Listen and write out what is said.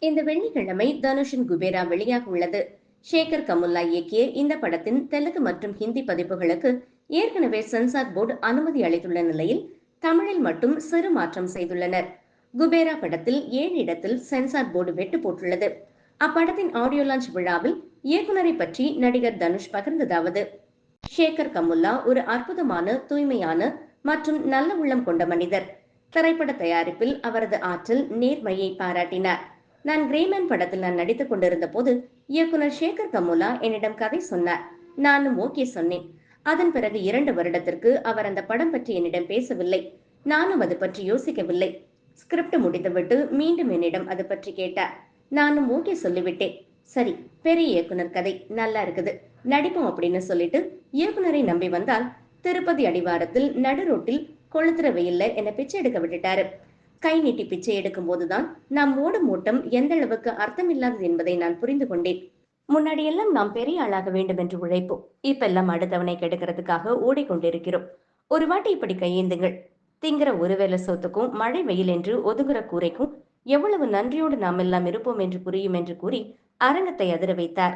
இந்த வெள்ளிக்கிழமை தனுஷின் குபேரா வெளியாக உள்ளது. சேகர் கமுல்லா இயக்கிய இந்த படத்தின் தெலுங்கு மற்றும் ஹிந்தி பதிப்புகளுக்கு ஏற்கனவே சென்சார் போர்டு அனுமதி அளித்துள்ள நிலையில் தமிழில் மட்டும் சிறு மாற்றம் செய்துள்ளனர். குபேரா படத்தில் 7 இடத்தில் சென்சார் போர்டு வெட்டு போட்டுள்ளது. அப்படத்தின் ஆடியோ லான்ச் விழாவில் இயக்குனரை பற்றி நடிகர் தனுஷ் பகிர்ந்ததாவது: சேகர் கமுல்லா ஒரு அற்புதமான, தூய்மையான மற்றும் நல்ல உள்ளம் கொண்ட மனிதர். திரைப்பட தயாரிப்பில் அவரது ஆற்றல், நேர்மையை பாராட்டினார். நான் கிரேமேன் படத்தில் நடித்துக் கொண்டிருந்த போது இயக்குனர் சேகர் கமுலா என்னிடம் கதை சொன்னார். நானும் ஓகே சொன்னேன். அதன் பிறகு 2 வருடத்திற்கு அவர் அந்த படம் பற்றி என்னிடம் பேசவில்லை. நானும் அது பற்றி யோசிக்கவில்லை. ஸ்கிரிப்ட் முடித்துவிட்டு மீண்டும் என்னிடம் அது பற்றி கேட்டார். நானும் ஓகே சொல்லிவிட்டேன். சரி, பெரிய இயக்குனர் கதை நல்லா இருக்குது, நடிப்போம் அப்படின்னு சொல்லிட்டு இயக்குனரை நம்பி வந்தால் திருப்பதி அடிவாரத்தில் நடு ரோட்டில் கொளுத்துற வெயில்ல என்ன பிச்சை எடுக்க விட்டுட்டாரு. கை நீட்டி பிச்சை எடுக்கும் போதுதான் நாம் ஓடும் ஓட்டம் எந்த அளவுக்கு அர்த்தமில்லாதது என்பதை நான் புரிந்து கொண்டேன். முன்னாடி எல்லாம் நாம் பெரிய ஆளாக வேண்டும் என்று உழைப்போம். இப்பெல்லாம் அடுத்தவனை கெடுக்கிறதுக்காக ஓடிக்கொண்டிருக்கிறோம். ஒரு வாட்டி இப்படி கையேந்துங்கள். திங்கிற ஒருவேளை சோத்துக்கும் மழை வெயில் என்று ஒதுங்குற கூரைக்கும் எவ்வளவு நன்றியோடு நாம் எல்லாம் இருப்போம் என்று புரியும் என்று கூறி அரங்கத்தை அதிர வைத்தார்.